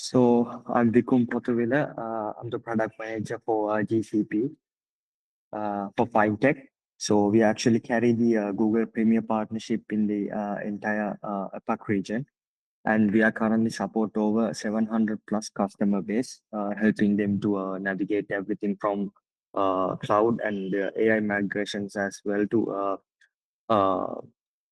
So I'm Vikum Potavila. I'm the product manager for GCP for Finetech. So we actually carry the Google Premier partnership in the entire APAC region, and we are currently support over 700 plus customer base, helping them to navigate everything from cloud and AI migrations as well to uh,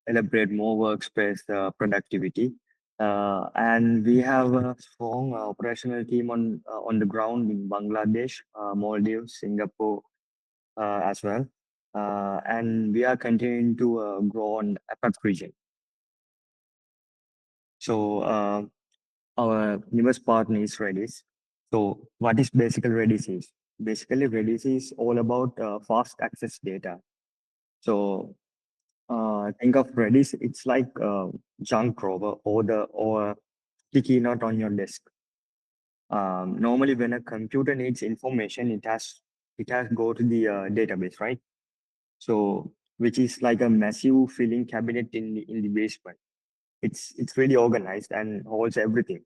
elaborate more workspace productivity. And we have a strong operational team on the ground in Bangladesh, Maldives, Singapore as well. And we are continuing to grow on APAC region. So our newest partner is Redis. So what is basically Redis is? Basically, Redis is all about fast access data. So think of Redis, it's like junk drawer or sticky note on your desk. Normally, when a computer needs information, it has go to the database, right? So which is like a massive filing cabinet in the basement. It's really organized and holds everything.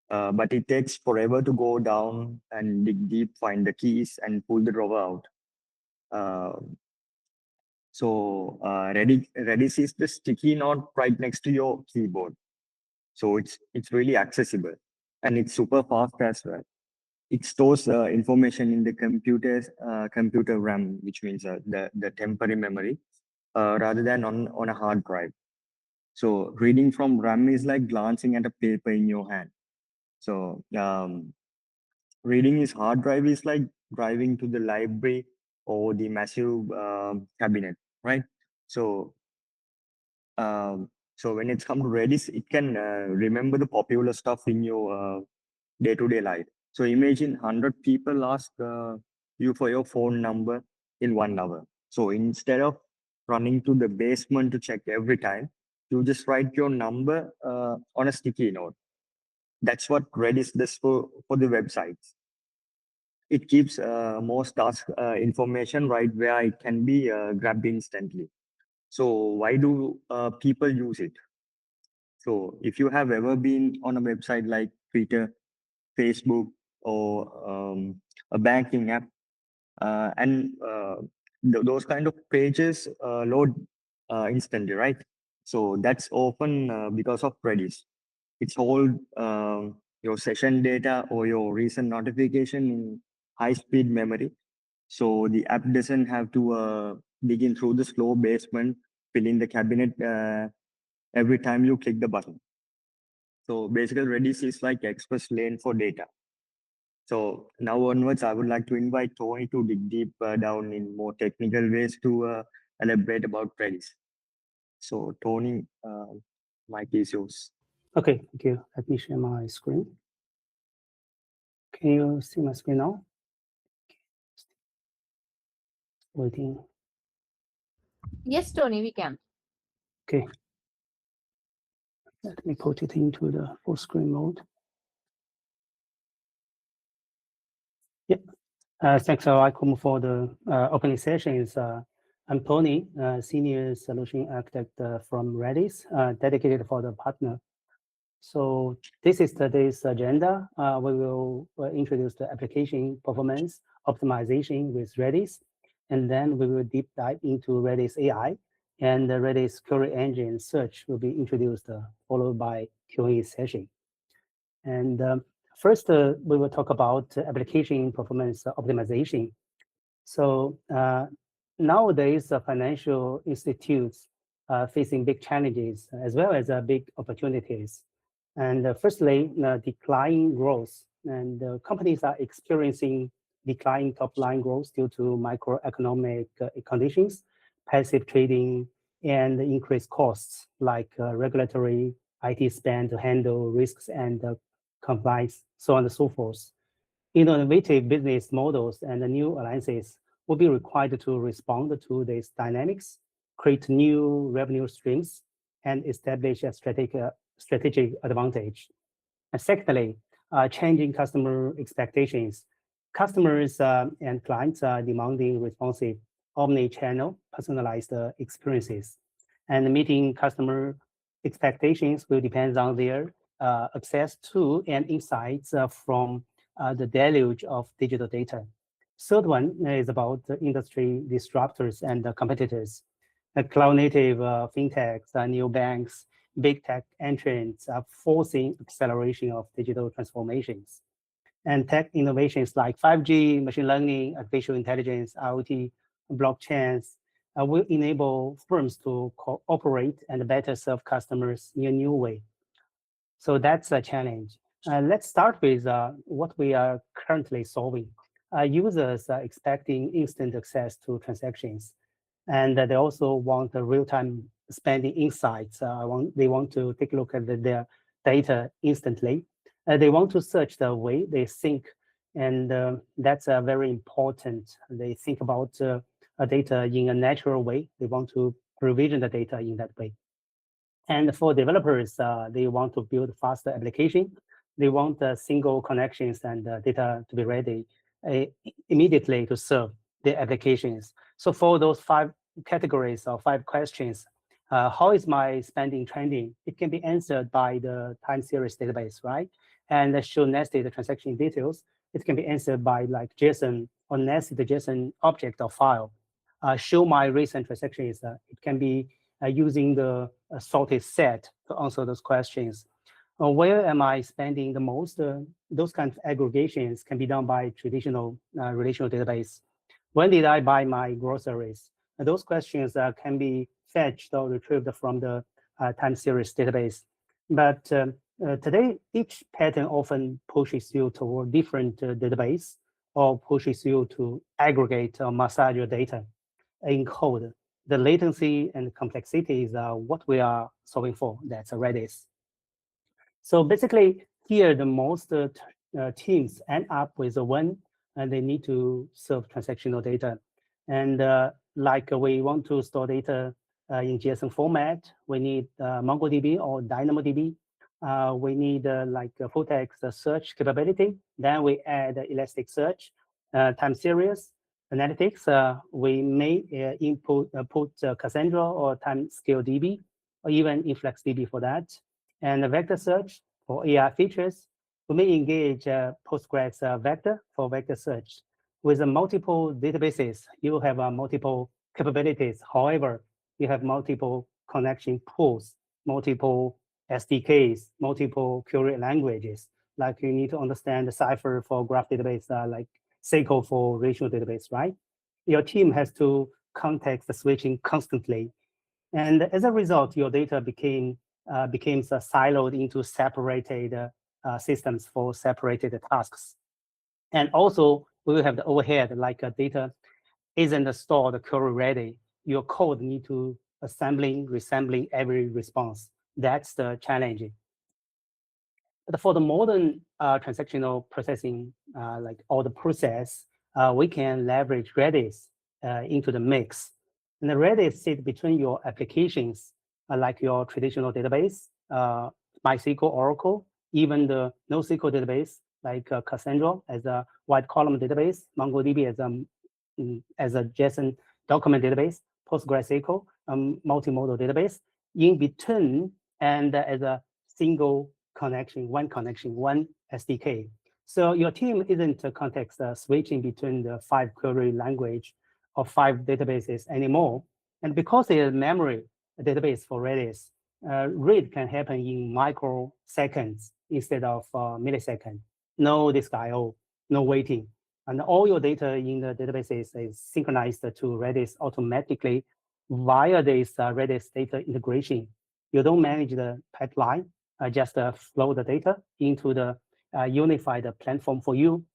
But it takes forever to go down and dig deep, find the keys, and pull the drawer out. Uh, Redis is the sticky note right next to your keyboard. So it's really accessible and it's super fast as well. It stores information in the computer RAM, which means the temporary memory, rather than on a hard drive. So reading from RAM is like glancing at a paper in your hand. So reading is hard drive is like driving to the library or the massive cabinet, right? So so when it's come to Redis, it can remember the popular stuff in your day-to-day life. So imagine 100 people ask you for your phone number in 1 hour. So instead of running to the basement to check every time, you just write your number on a sticky note. That's what Redis does for the websites. It keeps most task information right where it can be grabbed instantly. So why do people use it? So if you have ever been on a website like Twitter, Facebook, or a banking app, and those kind of pages load instantly, right? So that's often because of Redis. It's hold your session data or your recent notification in high-speed memory. So the app doesn't have to dig in through the slow basement, fill in the cabinet every time you click the button. So basically, Redis is like express lane for data. So now onwards, I would like to invite Tony to dig deep down in more technical ways to elaborate about Redis. So Tony, mic is yours. Okay, thank you. Let me share my screen. Can you see my screen now? Waiting. Yes, Tony, we can. Okay. Let me put it into the full screen mode. Yeah. Thanks, Aikum, for the opening sessions. I'm Tony, Senior Solution Architect from Redis, dedicated for the partner. So this is today's agenda. We will introduce the application performance optimization with Redis, and then we will deep dive into Redis AI, and the Redis query engine search will be introduced, followed by Q&A session. And first, we will talk about application performance optimization. So nowadays, financial institutes are facing big challenges as well as big opportunities. And firstly, declining growth. And companies are experiencing declining top-line growth due to macroeconomic conditions, passive trading, and increased costs like regulatory IT spend to handle risks and compliance, so on and so forth. Innovative business models and new alliances will be required to respond to these dynamics, create new revenue streams, and establish a strategic advantage. And secondly, changing customer expectations. Customers and clients are demanding responsive, omni-channel, personalized experiences. And meeting customer expectations will depend on their access to and insights from the deluge of digital data. Third one is about the industry disruptors and competitors. Cloud native fintechs, neobanks, big tech entrants are forcing acceleration of digital transformations. And tech innovations like 5G, machine learning, artificial intelligence, IoT, blockchains will enable firms to cooperate and better serve customers in a new way. So that's a challenge. Let's start with what we are currently solving. Users are expecting instant access to transactions, and they also want a real-time spending insights. They want to take a look at their data instantly. They want to search the way they think, and that's very important. They think about data in a natural way. They want to provision the data in that way. And for developers, they want to build faster application. They want single connections and data to be ready immediately to serve the applications. So for those 5 categories or 5 questions, how is my spending trending? It can be answered by the time series database, right? And show nested transaction details. It can be answered by like JSON or nested JSON object or file. Show my recent transactions. It can be using the sorted set to answer those questions. Where am I spending the most? Those kind of aggregations can be done by traditional relational database. When did I buy my groceries? Those questions can be fetched or retrieved from the time series database. But today, each pattern often pushes you toward different database or pushes you to aggregate or massage your data in code. The latency and complexity is what we are solving for. That's Redis. So basically, here the most teams end up with a one, and they need to serve transactional data. And like we want to store data in JSON format, we need MongoDB or DynamoDB. We need like a full text search capability. Then we add Elasticsearch, time series, analytics. We may put Cassandra or timescale DB, or even InfluxDB for that. And the vector search for AI features. We may engage Postgres vector for vector search. With multiple databases, you have multiple capabilities. However, you have multiple connection pools, multiple SDKs, multiple query languages. Like you need to understand the Cypher for graph database, like SQL for relational database, right? Your team has to context switching constantly. And as a result, your data became siloed into separated systems for separated tasks. And also, we will have the overhead, like data isn't stored query ready. Your code need to resembling every response. That's the challenge. But for the modern transactional processing, like all the process, we can leverage Redis into the mix. And the Redis sit between your applications, like your traditional database, MySQL, Oracle, even the NoSQL database, like Cassandra as a wide column database, MongoDB as a JSON document database, PostgreSQL, multimodal database, in between, and as a single connection, one SDK. So your team isn't context switching between the 5 query language or 5 databases anymore. And because it is memory database for Redis, read can happen in microseconds instead of milliseconds. No disk I/O, no waiting. And all your data in the databases is synchronized to Redis automatically via this Redis data integration. You don't manage the pipeline, just flow the data into the unified platform for you.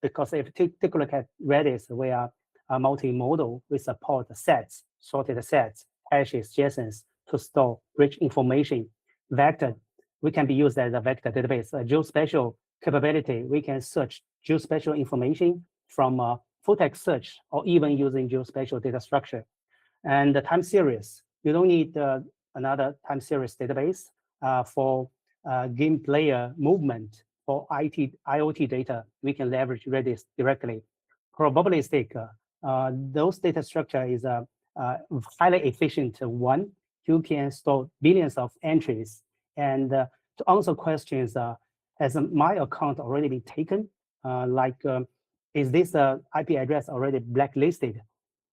Because if you take a look at Redis, we are multimodal. We support sets, sorted sets, hashes, JSONs to store rich information. Vector, we can be used as a vector database. Geospatial capability, we can search geospatial information from full text search or even using geospatial data structure. And the time series, you don't need another time series database for game player movement. For IoT data, we can leverage Redis directly. Probabilistic, those data structure is a highly efficient one. You can store billions of entries and to answer questions, has my account already been taken? Is this IP address already blacklisted?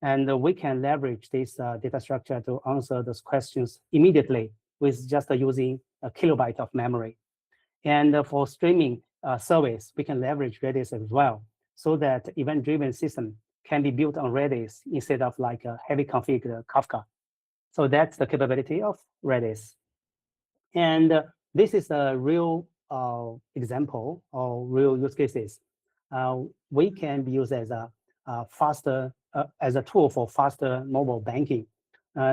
And we can leverage this data structure to answer those questions immediately with just using a kilobyte of memory. And for streaming service, we can leverage Redis as well, so that event-driven system can be built on Redis instead of like a heavy configured Kafka. So that's the capability of Redis. And this is a real example of real use cases. We can be used as a as a tool for faster mobile banking.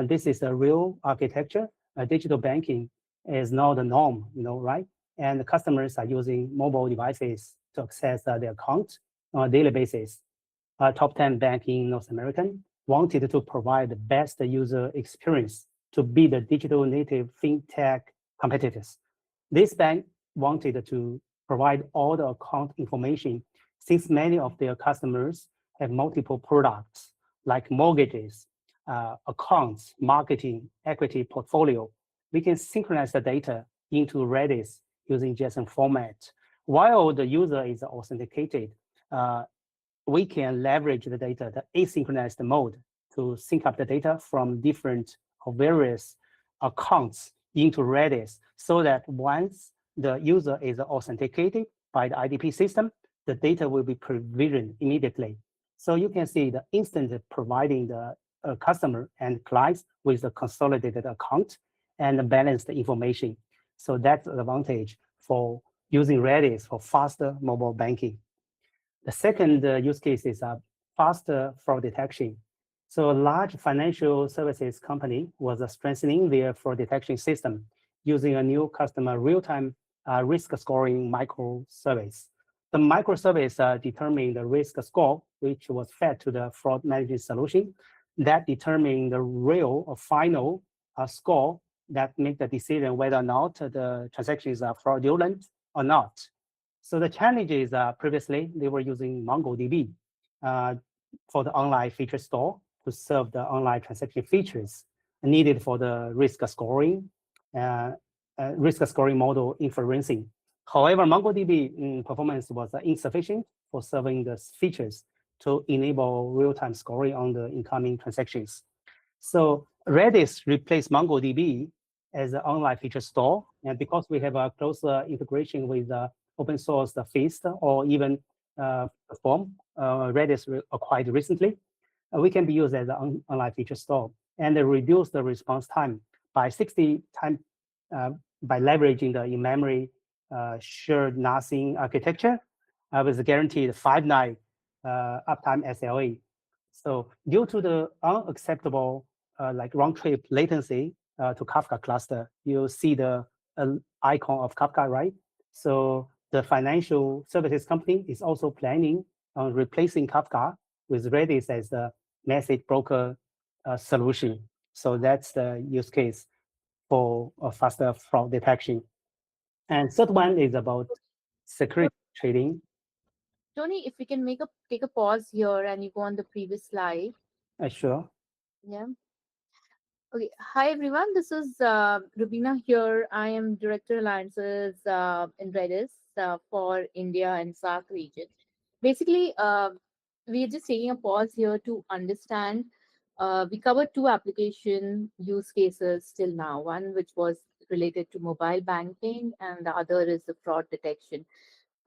This is a real architecture. Digital banking is now the norm, right? And the customers are using mobile devices to access their account on a daily basis. Top 10 bank in North America wanted to provide the best user experience to be the digital native fintech competitors. This bank wanted to provide all the account information since many of their customers have multiple products like mortgages, accounts, marketing, equity portfolio. We can synchronize the data into Redis using JSON format. While the user is authenticated, we can leverage the data, the asynchronous mode, to sync up the data from different or various accounts into Redis, so that once the user is authenticated by the IDP system, the data will be provisioned immediately. So you can see the instant providing the customer and clients with the consolidated account and balanced information. So that's the advantage for using Redis for faster mobile banking. The second use case is faster fraud detection. So a large financial services company was strengthening their fraud detection system using a new customer real-time risk scoring microservice. The microservice determined the risk score, which was fed to the fraud management solution, that determined the real or final score that make the decision whether or not the transactions are fraudulent or not. So the challenge is previously they were using MongoDB for the online feature store to serve the online transaction features needed for the risk scoring model inferencing. However, MongoDB performance was insufficient for serving the features to enable real-time scoring on the incoming transactions. So Redis replaced MongoDB as an online feature store, and because we have a closer integration with open source Feast or even Perform, Redis acquired recently, we can be used as an online feature store and reduce the response time by 60 times by leveraging the in-memory shared NASing architecture with guaranteed 5-9 uptime SLA. So due to the unacceptable like round-trip latency to Kafka cluster, you see the icon of Kafka, right? So the financial services company is also planning on replacing Kafka with Redis as the message broker solution. So that's the use case for faster fraud detection. And third one is about security trading. Tony, if we can take a pause here and you go on the previous slide. Sure. Yeah. Okay. Hi, everyone. This is Rubina here. I am Director Alliances in Redis for India and SAARC region. Basically, we're just taking a pause here to understand. We covered 2 application use cases till now. One which was related to mobile banking, and the other is the fraud detection.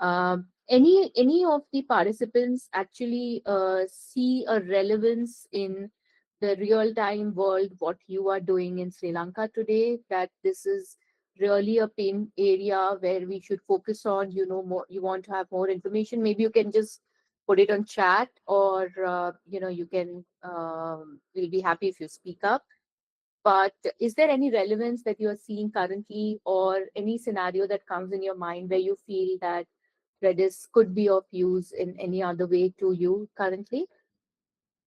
Any of the participants actually see a relevance in the real-time world, what you are doing in Sri Lanka today, that this is really a pain area where we should focus on, more, you want to have more information, maybe you can just put it on chat, or, you can, we'll be happy if you speak up. But is there any relevance that you are seeing currently, or any scenario that comes in your mind where you feel that Redis could be of use in any other way to you currently?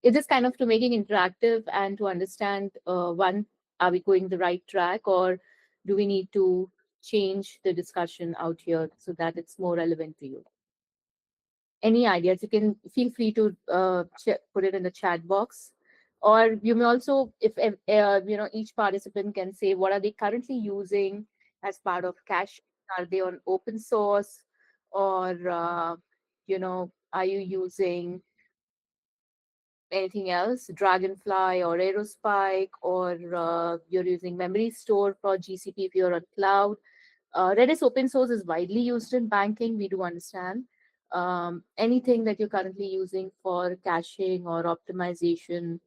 Is this kind of to making interactive and to understand, one, are we going the right track, or do we need to change the discussion out here so that it's more relevant to you? Any ideas? You can feel free to put it in the chat box, or you may also, if each participant can say what are they currently using as part of cache Are they on open source, or are you using anything else, Dragonfly or Aerospike, or you're using memory store for GCP if you're on cloud? Redis open source is widely used in banking, we do understand. Anything that you're currently using for caching or optimization,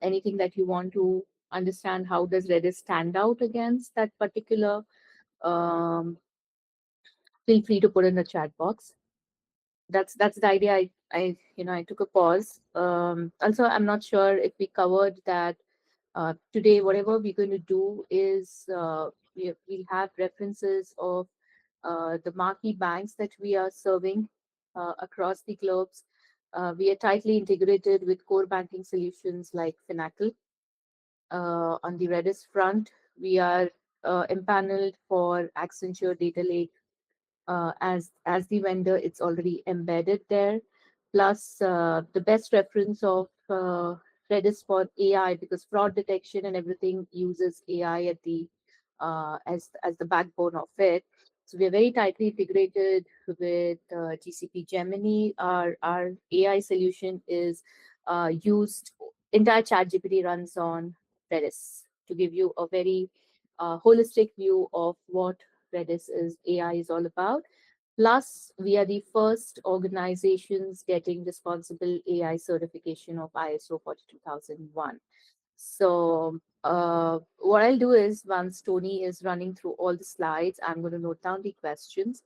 anything that you want to understand, how does Redis stand out against that particular, um, feel free to put in the chat box. That's the idea. I took a pause. Also, I'm not sure if we covered that. Today, whatever we're going to do is, we'll have references of the marquee banks that we are serving across the globes. We are tightly integrated with core banking solutions like Finacle. On the Redis front, we are empaneled for Accenture Data Lake. As the vendor, it's already embedded there. Plus, the best reference of Redis for AI, because fraud detection and everything uses AI at the as the backbone of it. So we are very tightly integrated with GCP Gemini. Our AI solution is used. Entire ChatGPT runs on Redis to give you a very holistic view of what Redis is AI is all about. Plus, we are the first organizations getting responsible AI certification of ISO 42001. So, what I'll do is, once Tony is running through all the slides, I'm going to note down the questions.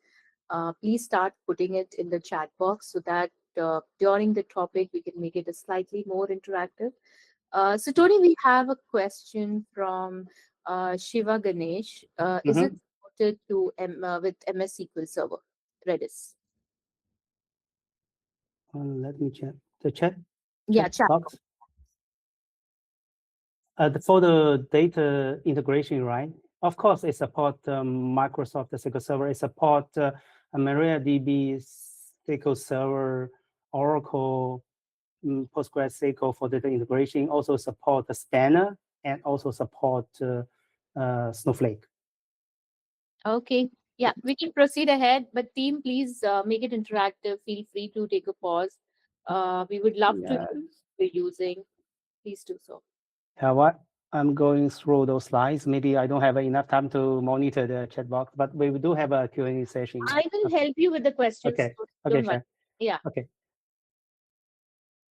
Please start putting it in the chat box so that during the topic we can make it a slightly more interactive. So, Tony, we have a question from Shiva Ganesh. Is it supported to with MS SQL Server, Redis? Let me check the chat. Yeah, chat box. For the data integration, right? Of course, it supports Microsoft SQL Server. It supports MariaDB SQL Server, Oracle, PostgreSQL for data integration. Also support the Spanner and also support Snowflake. Okay. Yeah, we can proceed ahead, but team, please make it interactive. Feel free to take a pause. We would love to be using. Please do so. What? I'm going through those slides. Maybe I don't have enough time to monitor the chat box, but we do have a Q&A session. I will help you with the questions. Okay. Don't Okay, worry. sure. Yeah. Okay.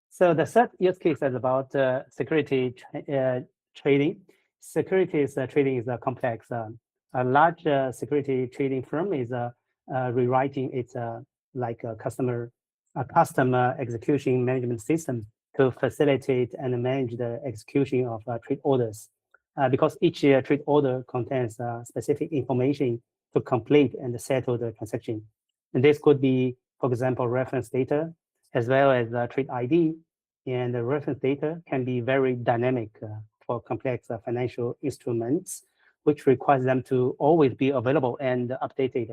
So the third use case is about security trading. Securities trading is complex. A large security trading firm is rewriting its like a custom execution management system to facilitate and manage the execution of trade orders. Because each trade order contains specific information to complete and settle the transaction. And this could be, for example, reference data, as well as trade ID, and the reference data can be very dynamic for complex financial instruments, which requires them to always be available and updated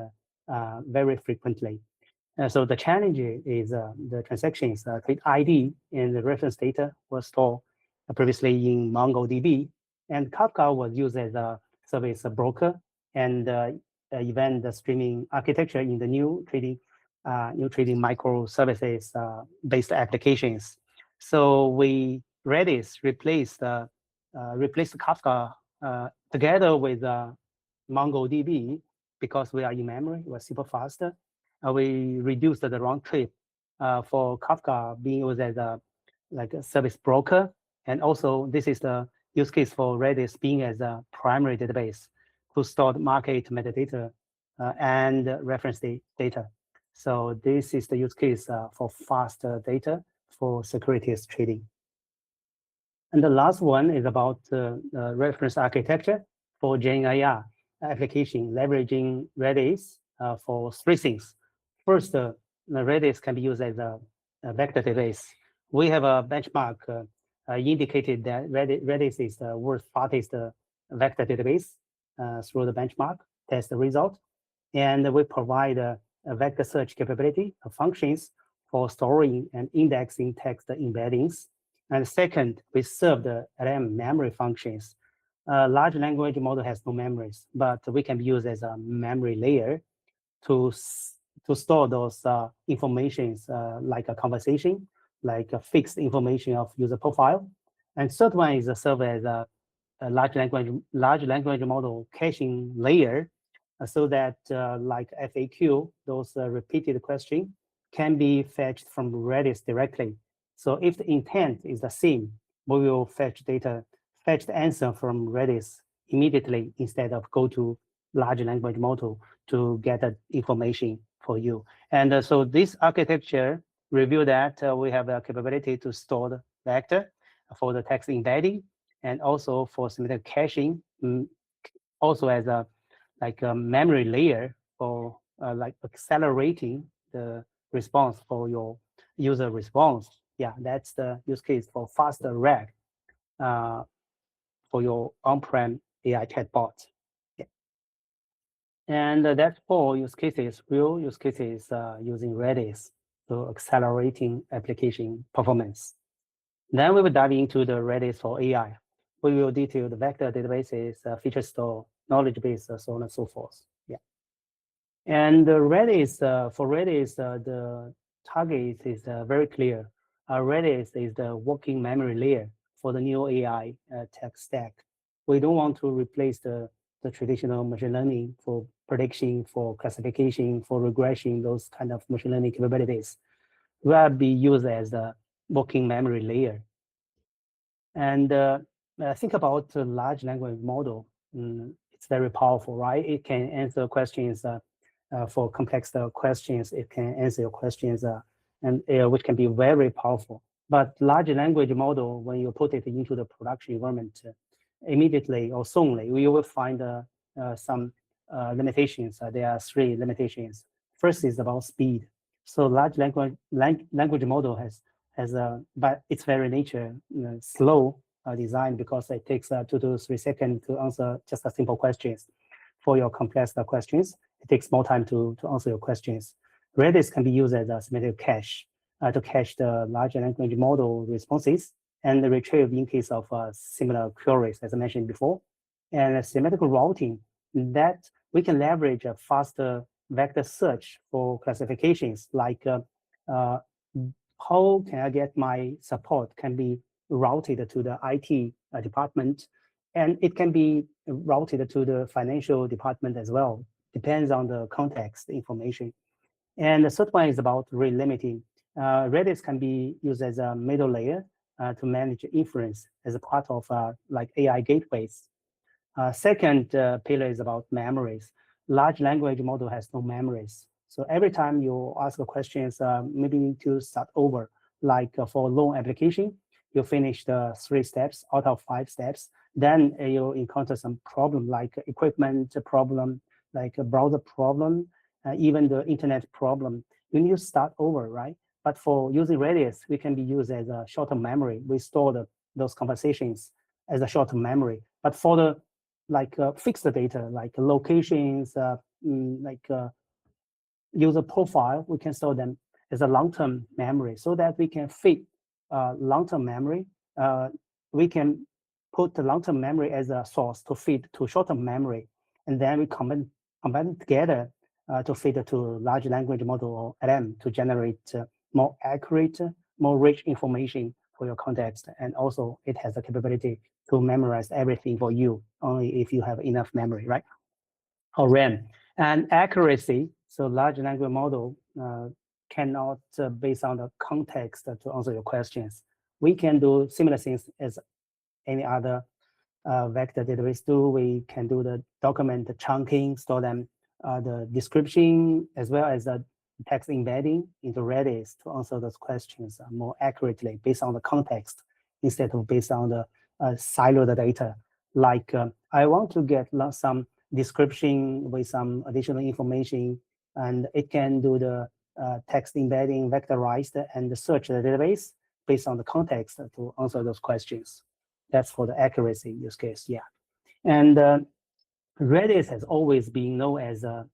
very frequently. So the challenge is the transactions, trade ID and the reference data was stored previously in MongoDB, and Kafka was used as a service broker and event streaming architecture in the new trading microservices based applications. So Redis replaced Kafka together with MongoDB because we are in memory, we're super fast. We reduced the round trip for Kafka being used as a service broker. And also this is the use case for Redis being as a primary database to store market metadata and reference data. So this is the use case for fast data for securities trading. And the last one is about reference architecture for GenAI application, leveraging Redis for three things. First, Redis can be used as a vector database. We have a benchmark indicated that Redis is the world's fastest vector database through the benchmark test result. And we provide a vector search capability of functions for storing and indexing text embeddings. And second, we serve the LM memory functions large language model has no memories, but we can use as a memory layer to store those informations like a conversation, like a fixed information of user profile. And third one is serve as a large language model caching layer, so that like FAQ, those repeated questions can be fetched from Redis directly. So if the intent is the same, we will fetch the answer from Redis immediately instead of go to large language model to get the information for you. And so this architecture reveal that we have a capability to store the vector for the text embedding, and also for semantic caching, also as a memory layer for like accelerating the response for your user response. Yeah, that's the use case for faster RAG for your on-prem AI chatbot. Yeah. And that's for use cases, real use cases using Redis to accelerating application performance. Then we will dive into the Redis for AI. We will detail the vector databases, feature store, knowledge base, so on and so forth. Yeah. And Redis, for Redis, the target is very clear. Redis is the working memory layer for the new AI tech stack. We don't want to replace the traditional machine learning for prediction, for classification, for regression, those kind of machine learning capabilities. Will be used as a working memory layer. And think about the large language model. It's very powerful, right? It can answer questions for complex questions. It can answer your questions, and which can be very powerful. But large language model, when you put it into the production environment, immediately or soonly, we will find some limitations. There are three limitations. First is about speed. So large language model has by its very nature, slow design, because it takes 2 to 3 seconds to answer just a simple questions. For your complex questions, it takes more time to answer your questions. Redis can be used as a semantic cache to cache the large language model responses and retrieve in case of similar queries, as I mentioned before. And semantic routing, that we can leverage a faster vector search for classifications, like how can I get my support can be routed to the IT department, and it can be routed to the financial department as well. Depends on the context information. And the third one is about rate limiting. Redis can be used as a middle layer to manage inference as a part of like AI gateways. Second pillar is about memories. Large language model has no memories. So every time you ask a questions, maybe you need to start over. Like for loan application, you finish the 3 steps out of 5 steps. Then you encounter some problem like equipment problem, like a browser problem, even the internet problem. You need to start over, right? But for using Redis, we can be used as a short-term memory. We store those conversations as a short-term memory. But for the fixed data, like locations, user profile, we can store them as a long-term memory so that we can fit long-term memory. We can put the long-term memory as a source to feed to short-term memory, and then we combine together to feed to large language model or LM to generate more accurate, more rich information for your context. And also it has the capability to memorize everything for you, only if you have enough memory, right? Or RAM. And accuracy, so large language model cannot, based on the context, to answer your questions. We can do similar things as any other vector database do. We can do the document chunking, store them, the description, as well as the text embedding into Redis to answer those questions more accurately based on the context instead of based on the siloed data. Like I want to get some description with some additional information, and it can do the text embedding vectorized and search the database based on the context to answer those questions. That's for the accuracy use case, yeah. And Redis has always been known as a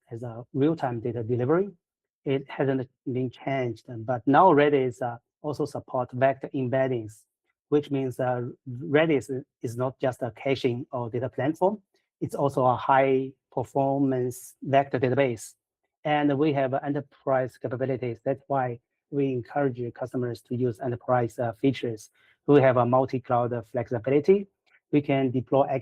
real-time data delivery. It hasn't been changed, but now Redis also support vector embeddings which means Redis is not just a caching or data platform. It's also a high performance vector database. And we have enterprise capabilities. That's why we encourage customers to use enterprise features. We have a multi-cloud flexibility. We can deploy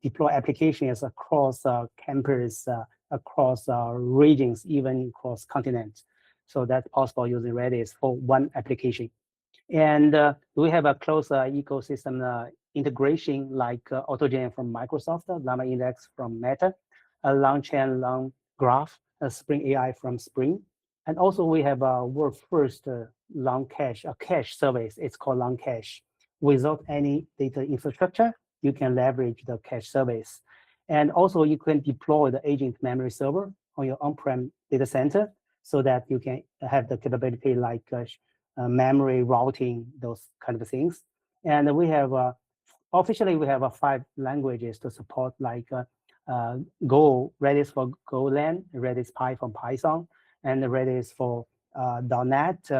deploy applications across campus, across regions, even across continents. So that's possible using Redis for one application. And we have a close ecosystem integration like AutoGen from Microsoft, Llama Index from Meta, LangChain, LangGraph, Spring AI from Spring. And also we have a world first Langcache, a cache service. It's called Langcache. Without any data infrastructure, you can leverage the cache service. And also you can deploy the agent memory server on your on-prem data center so that you can have the capability like memory routing, those kind of things. And we have officially we have 5 languages to support, like Go, Redis for Golang, Redis Py from Python, and Redis for .NET,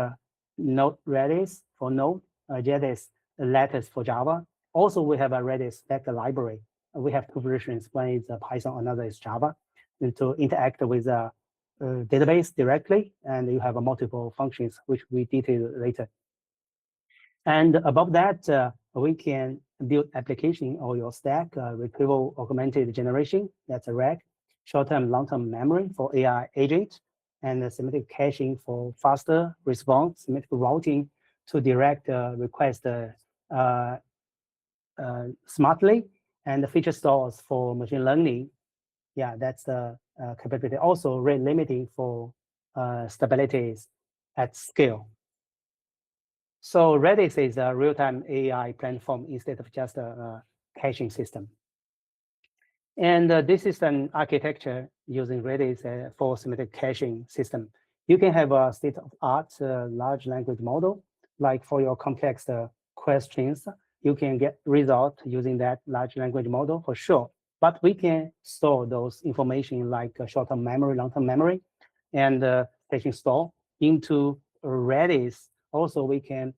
Node Redis for Node, Redis Lattice for Java. Also, we have a Redis vector library. We have 2 versions. One is Python, another is Java, and to interact with database directly, and you have multiple functions, which we detail later. And above that, we can build application or your stack, retrieval augmented generation, that's a RAG, short-term, long-term memory for AI agent, and semantic caching for faster response, semantic routing to direct request smartly, and the feature stores for machine learning. Yeah, that's the capability. Also rate limiting for stabilities at scale. So Redis is a real-time AI platform instead of just a caching system. And this is an architecture using Redis for semantic caching system. You can have a state-of-art large language model, like for your complex questions, you can get results using that large language model for sure. But we can store those information like short-term memory, long-term memory, and caching store into Redis. Also, we can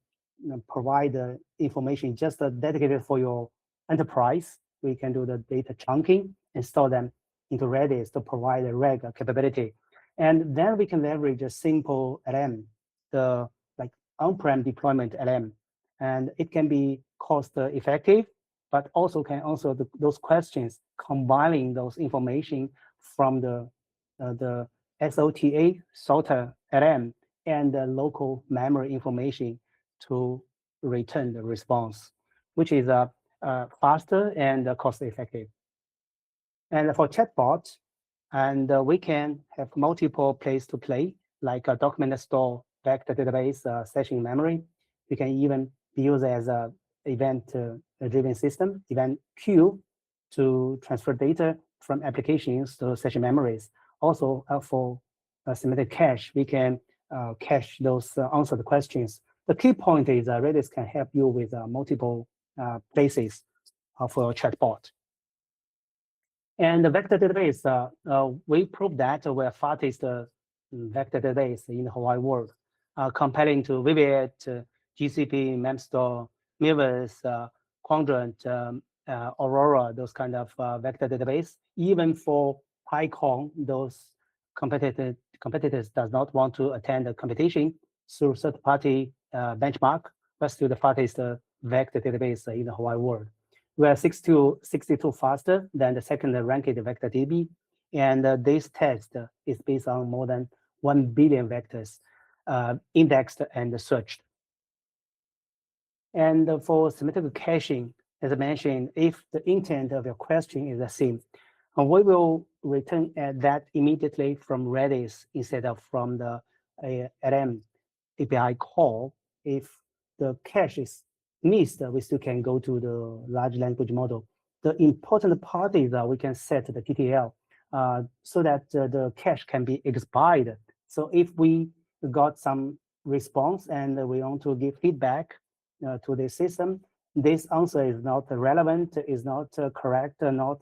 provide the information just dedicated for your enterprise. We can do the data chunking and store them into Redis to provide a RAG capability. And then we can leverage a simple LM, the like on-prem deployment LM. And it can be cost effective, but also can answer those questions, combining those information from the SOTA, SOTA LM, and the local memory information to return the response, which is faster and cost effective. And for chatbot, and we can have multiple place to play, like a document store, vector database, session memory. We can even be used as a event-driven system, event queue, to transfer data from applications to session memories. Also, for semantic cache, we can cache those answered questions. The key point is Redis can help you with multiple places for your chatbot. And the vector database, we proved that we're fastest vector database in the whole world, comparing to Vivian, GCP, Memstore, Mirrors, Quadrant, Aurora, those kind of vector database. Even for PyCon, those competitors does not want to attend the competition through third-party benchmark, but still the fastest vector database in the whole world. We are 62 faster than the second ranked vector DB, and this test is based on more than 1 billion vectors indexed and searched. And for semantic caching, as I mentioned, if the intent of your question is the same, we will return that immediately from Redis instead of from the LM API call. If the cache is missed, we still can go to the large language model. The important part is that we can set the TTL so that the cache can be expired. So if we got some response and we want to give feedback to the system, this answer is not relevant, is not correct, not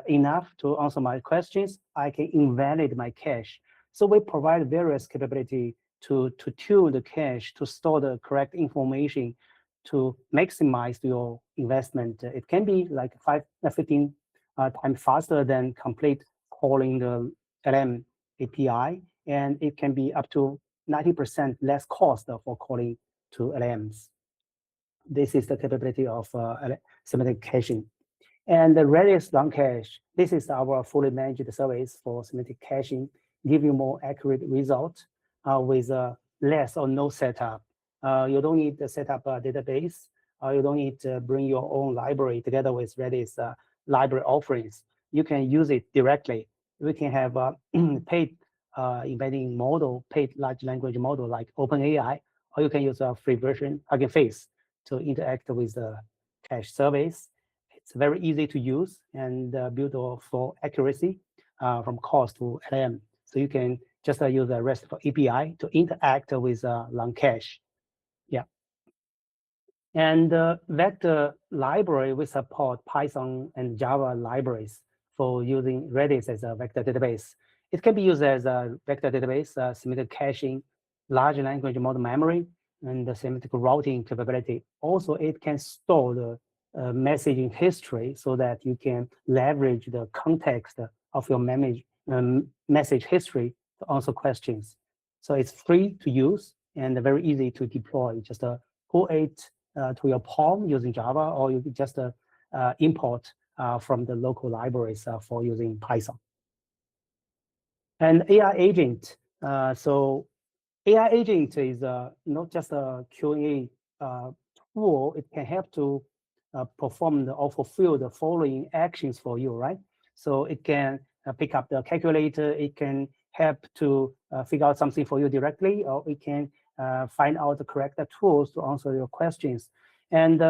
enough to answer my questions, I can invalidate my cache. So we provide various capability to tune the cache, to store the correct information, to maximize your investment. It can be like 15 times faster than complete calling the LM API, and it can be up to 90% less cost for calling to LMs. This is the capability of semantic caching. And the Redis long cache, this is our fully managed service for semantic caching, give you more accurate results with less or no setup. You don't need to set up a database. You don't need to bring your own library together with Redis library offerings. You can use it directly. We can have a paid embedding model, paid large language model like OpenAI, or you can use a free version, Hugging Face, to interact with the cache service. It's very easy to use and built for accuracy from cost to LM. So you can just use the RESTful API to interact with long cache. Yeah. And vector library, we support Python and Java libraries for using Redis as a vector database. It can be used as a vector database, semantic caching, large language model memory, and the semantic routing capability. Also, it can store the messaging history so that you can leverage the context of your message history to answer questions. So it's free to use and very easy to deploy. Just pull it to your Palm using Java, or you can just import from the local libraries for using Python. And AI agent. So AI agent is not just a Q&A tool. It can help to perform or fulfill the following actions for you, right? So it can pick up the calculator. It can help to figure out something for you directly, or it can find out the correct tools to answer your questions. And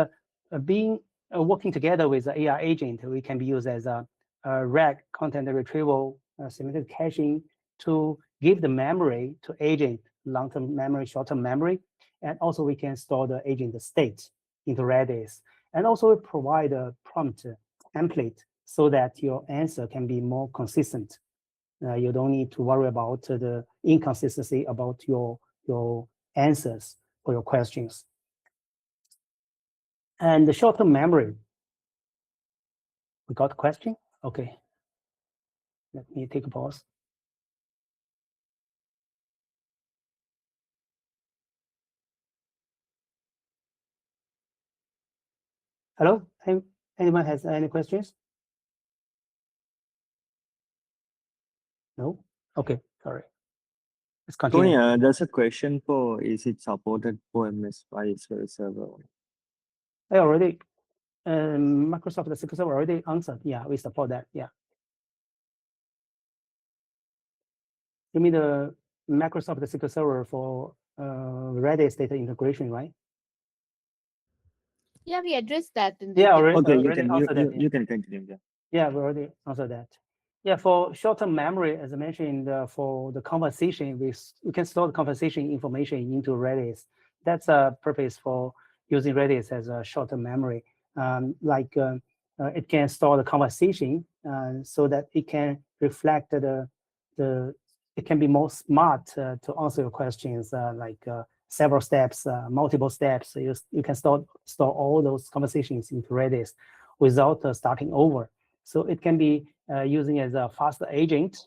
working together with the AI agent, we can be used as a RAG content retrieval, semantic caching, to give the memory to agent, long-term memory, short-term memory. And also we can store the agent state into Redis. And also provide a prompt template so that your answer can be more consistent. You don't need to worry about the inconsistency about your answers for your questions. And the short-term memory. We got a question? Okay. Let me take a pause. Hello? Anyone has any questions? No? Okay, sorry. Let's continue. Tony, there's a question for, is it supported for MS5 server? I already, Microsoft SQL Server already answered. Yeah, we support that. Yeah. You mean the Microsoft SQL Server for Redis data integration, right? Yeah, we addressed that in Yeah, already, Okay, you can continue. Yeah. Yeah, we already answered that. Yeah, for short-term memory, as I mentioned, for the conversation, we can store the conversation information into Redis. That's a purpose for using Redis as a short-term memory. It can store the conversation so that it can reflect it can be more smart to answer your questions, several steps, multiple steps. So you can store all those conversations into Redis without starting over. So it can be using as a faster agent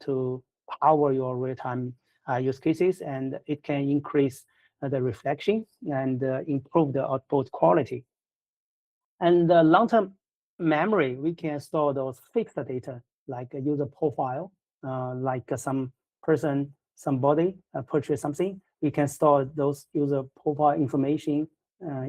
to power your real-time use cases, and it can increase the reflection and improve the output quality. And the long-term memory, we can store those fixed data, like a user profile, like some person, somebody purchased something. We can store those user profile information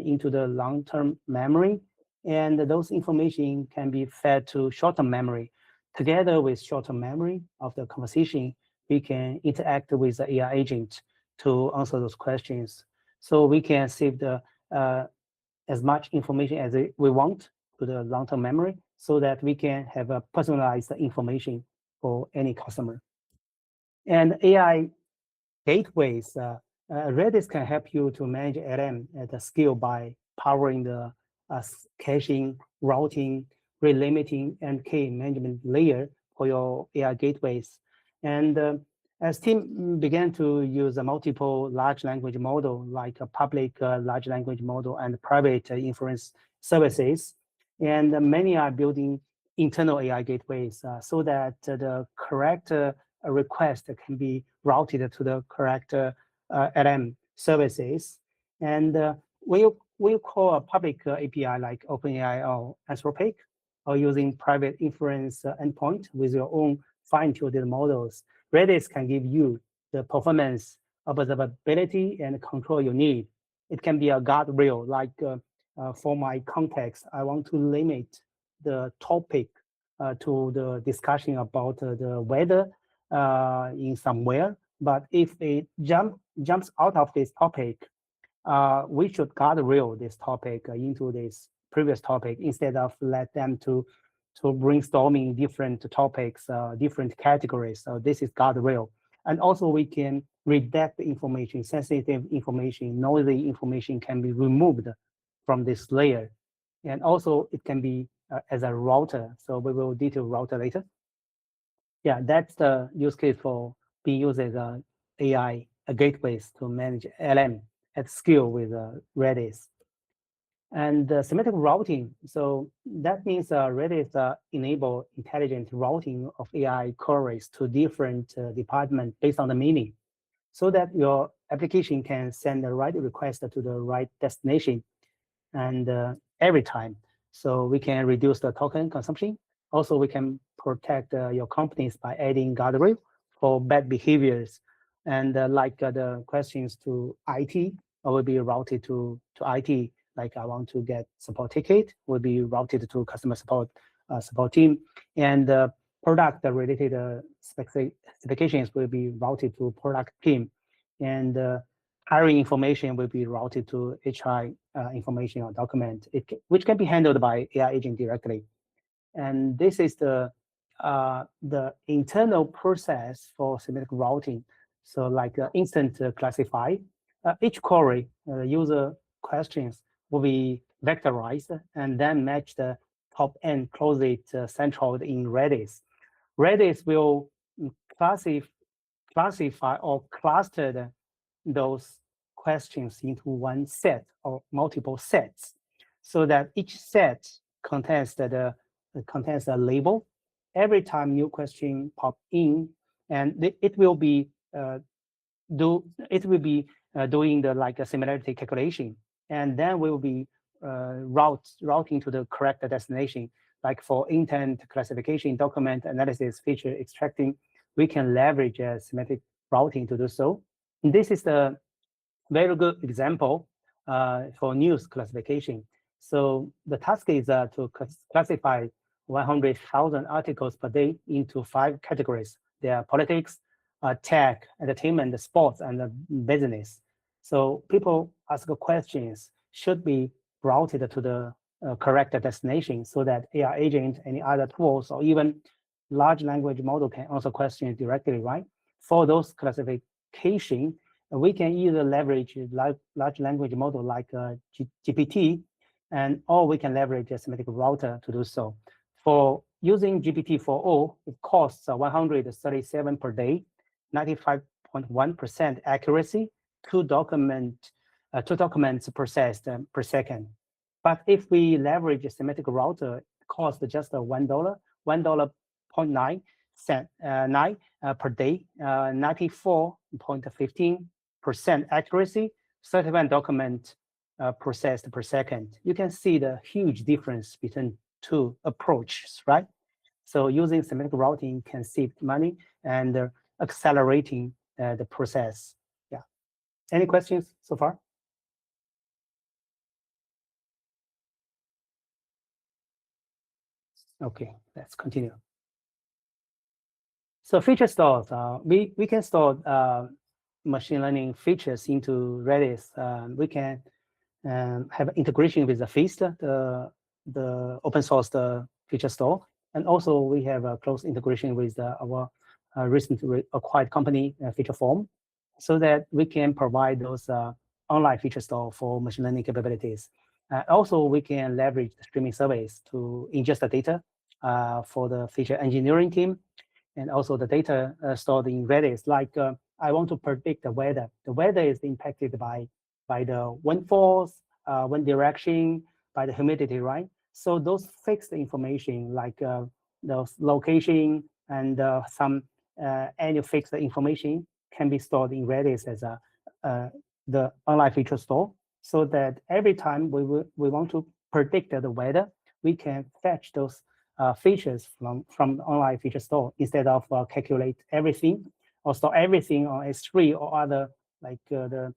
into the long-term memory. And those information can be fed to short-term memory. Together with short-term memory of the conversation, we can interact with the AI agent to answer those questions. So we can save the as much information as we want to the long-term memory so that we can have a personalized information for any customer. And AI gateways, Redis can help you to manage LM at a scale by powering the caching, routing, relimiting, and key management layer for your AI gateways. And As team began to use a multiple large language model, like a public large language model and private inference services, and many are building internal AI gateways so that the correct request can be routed to the correct LM services. And when you call a public API like OpenAI or Anthropic, or using private inference endpoint with your own fine-tuned models, Redis can give you the performance, observability, and control you need. It can be a guardrail, like for my context, I want to limit the topic to the discussion about the weather in somewhere. But if it jumps out of this topic, we should guardrail this topic into this previous topic instead of let them to brainstorming different topics, different categories. So this is guardrail. And also we can redact the information, sensitive information, noisy information can be removed from this layer. And also it can be as a router. So we will detail router later. Yeah, that's the use case for being used as a AI gateways to manage LM at scale with Redis. And semantic routing, so that means Redis enable intelligent routing of AI queries to different departments based on the meaning, so that your application can send the right request to the right destination and every time. So we can reduce the token consumption. Also, we can protect your companies by adding guardrail for bad behaviors. And like the questions to IT will be routed to IT. Like I want to get support ticket will be routed to customer support team. And product related specifications will be routed to product team. And hiring information will be routed to HR information or document, which can be handled by AI agent directly. And this is the internal process for semantic routing. So like instant classify, each query user questions will be vectorized and then match the top and closest central in Redis. Redis will classify or cluster those questions into one set or multiple sets, so that each set contains contains a label. Every time new question pop in, and it will be doing the like a similarity calculation, and then we will be routing to the correct destination. Like for intent classification, document analysis, feature extracting, we can leverage semantic routing to do so. And this is the very good example for news classification. So the task is to classify 100,000 articles per day into 5 categories. They are politics, tech, entertainment, sports, and business. So people ask questions should be routed to the correct destination so that AI agent, any other tools, or even large language model can answer questions directly, right? For those classification, we can either leverage large language model like GPT, or we can leverage a semantic router to do so. For using GPT-4o, it costs 137 per day, 95.1% accuracy, two documents processed per second. But if we leverage a semantic router, it costs just $1, $1.9 per day, 94.15% accuracy, 31 document processed per second. You can see the huge difference between two approaches, right? So using semantic routing can save money and accelerating the process. Yeah. Any questions so far? Okay, let's continue. So feature stores, we can store machine learning features into Redis. We can have integration with the Feast, the open source feature store. And also we have a close integration with our recently acquired company, Featureform, so that we can provide those online feature store for machine learning capabilities. Also, we can leverage the streaming service to ingest the data for the feature engineering team. and also the data stored in Redis. Like I want to predict the weather. The weather is impacted by the wind force, wind direction, by the humidity, right? So those fixed information like those location and some annual fixed information can be stored in Redis as the online feature store, so that every time we want to predict the weather, we can fetch those features from the online feature store instead of calculate everything or store everything on S3 or other like the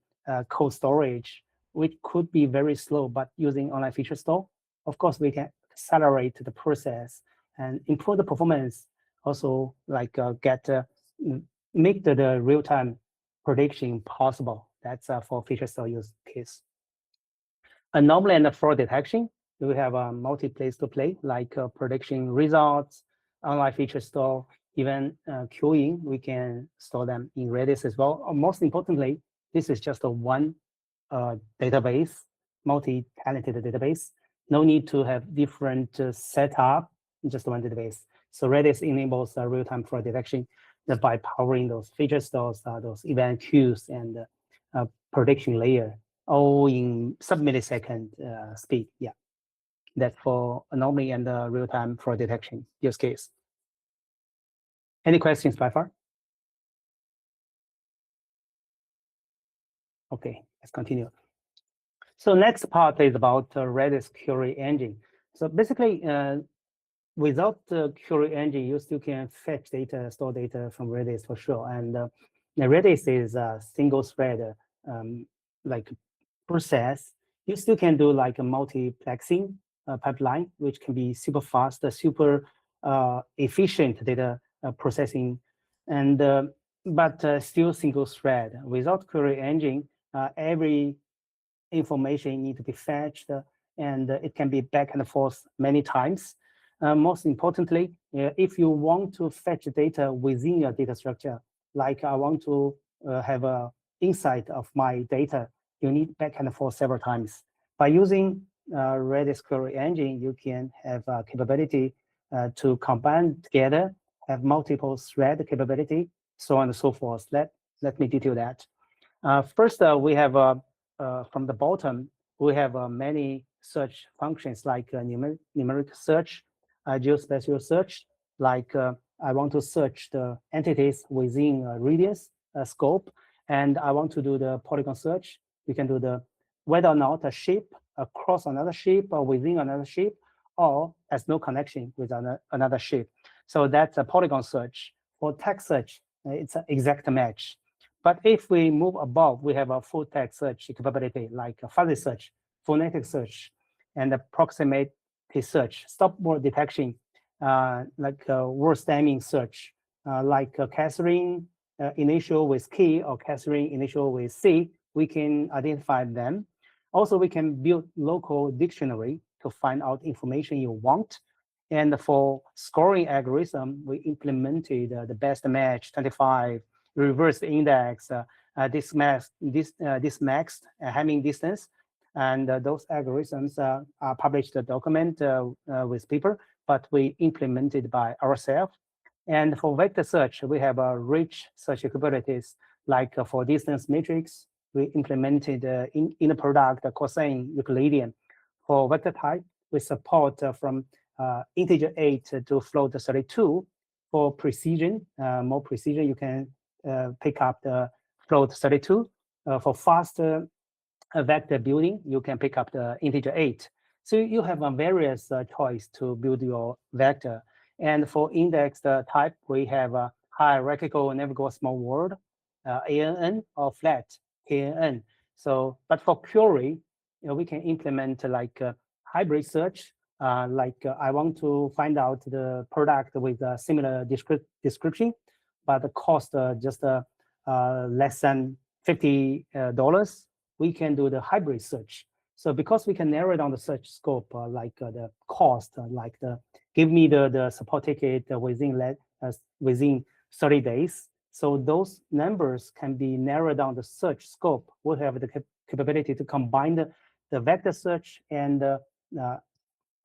cold storage, which could be very slow. But using online feature store, of course, we can accelerate the process and improve the performance. Also, like make the real-time prediction possible. That's for feature store use case. Anomaly and fraud detection, we have a multi-place to play, like prediction results, online feature store, even queuing. We can store them in Redis as well. Most importantly, this is just a one database, multi-talented database. No need to have different setup, just one database. So Redis enables real-time fraud detection by powering those feature stores, those event queues, and prediction layer, all in sub-millisecond speed. Yeah, that's for anomaly and real-time fraud detection use case. Any questions by far? Okay, let's continue. So next part is about Redis query engine. So basically, without the query engine, you still can fetch data, store data from Redis for sure. And Redis is a single thread like process. You still can do like a multiplexing pipeline, which can be super fast, super efficient data processing, and but still single thread. Without query engine, every information need to be fetched, and it can be back and forth many times. Most importantly, if you want to fetch data within your data structure, like I want to have a insight of my data, you need back and forth several times. By using Redis query engine, you can have a capability to combine together, have multiple thread capability, so on and so forth. Let me detail that. First, we have from the bottom, we have many search functions like numeric search, geospatial search, like I want to search the entities within a radius scope, and I want to do the polygon search. We can do the whether or not a ship across another ship or within another ship, or has no connection with another ship. So that's a polygon search. For text search, it's an exact match. But if we move above, we have a full text search capability like a fuzzy search, phonetic search, and a proximity search, stop word detection, like word stemming search, like Catherine initial with key or Catherine initial with C. We can identify them. Also, we can build local dictionary to find out information you want. And for scoring algorithm, we implemented the best match 25, reverse index, this max Hamming distance, and those algorithms are published document with paper, but we implemented by ourselves. And for vector search, we have rich search capabilities, like for distance matrix, we implemented in the product cosine Euclidean. For vector type, we support from integer 8 to float 32. For precision, more precision, you can pick up the float 32. For faster vector building, you can pick up the integer 8. So you have a various choice to build your vector. And for index type, we have a hierarchical navigable small word, ANN, or flat, KNN. So, but for query, we can implement like hybrid search. I want to find out the product with a similar description, but the cost just less than $50. We can do the hybrid search. So because we can narrow down the search scope, like the cost, like give me the support ticket within 30 days. So those numbers can be narrowed down the search scope. We'll have the capability to combine the vector search and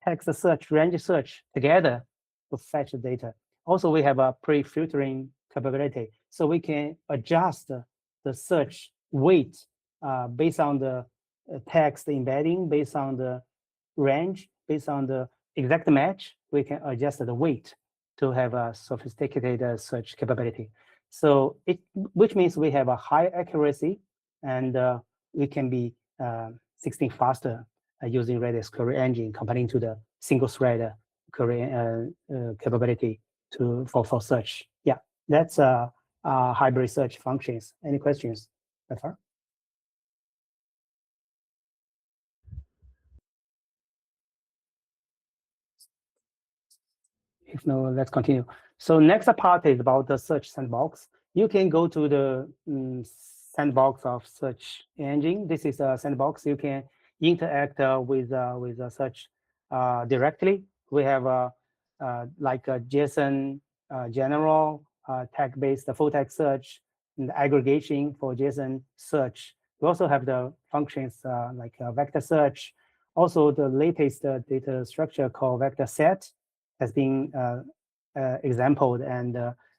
text search, range search together to fetch the data. Also, we have a pre-filtering capability, so we can adjust the search weight based on the text embedding, based on the range, based on the exact match. We can adjust the weight to have a sophisticated search capability. So which means we have a high accuracy, and we can be 16 faster using Redis query engine comparing to the single thread query capability for search. Yeah, that's hybrid search functions. Any questions so far? If no, let's continue. So next part is about the search sandbox. You can go to the sandbox of search engine. This is a sandbox. You can interact with a search directly. We have like a JSON general tag-based full text search and aggregation for JSON search. We also have the functions like vector search. Also, the latest data structure called vector set has been exampled, and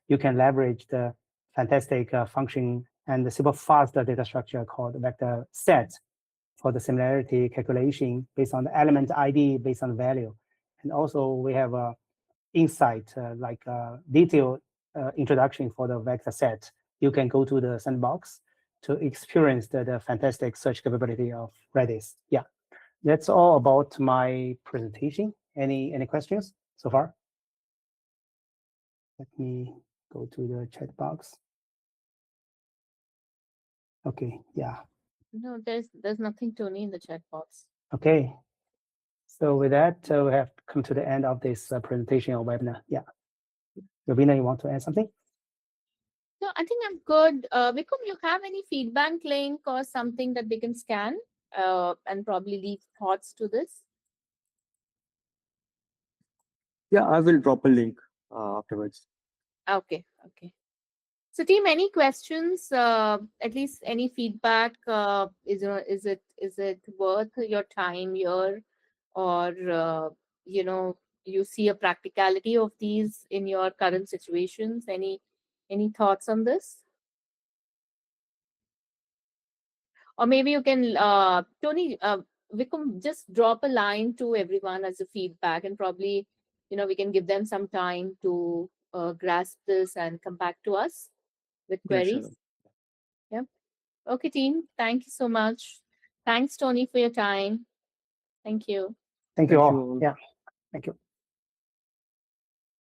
you can leverage the fantastic function and the super fast data structure called vector set for the similarity calculation based on the element ID based on value. And also we have a insight like detailed introduction for the vector set. You can go to the sandbox to experience the fantastic search capability of Redis. Yeah, that's all about my presentation. Any questions so far? Let me go to the chat box. Okay, yeah. No, there's nothing, Tony, in the chat box. Okay. So with that, we have come to the end of this presentation or webinar. Yeah. Ravina, you want to add something? No, I think I'm good. Vikram, you have any feedback link or something that they can scan and probably leave thoughts to this? Yeah, I will drop a link afterwards. Okay, okay. So team, any questions? At least any feedback? Is it worth your time here, or you see a practicality of these in your current situations? Any thoughts on this? Or maybe you can, Tony, Vikram, just drop a line to everyone as a feedback, and probably we can give them some time to grasp this and come back to us with Yeah, queries. sure. Yep. Okay, team. Thank you so much. Thanks, Tony, for your time. Thank you. Thank you Thank all. you all. Yeah. Thank you.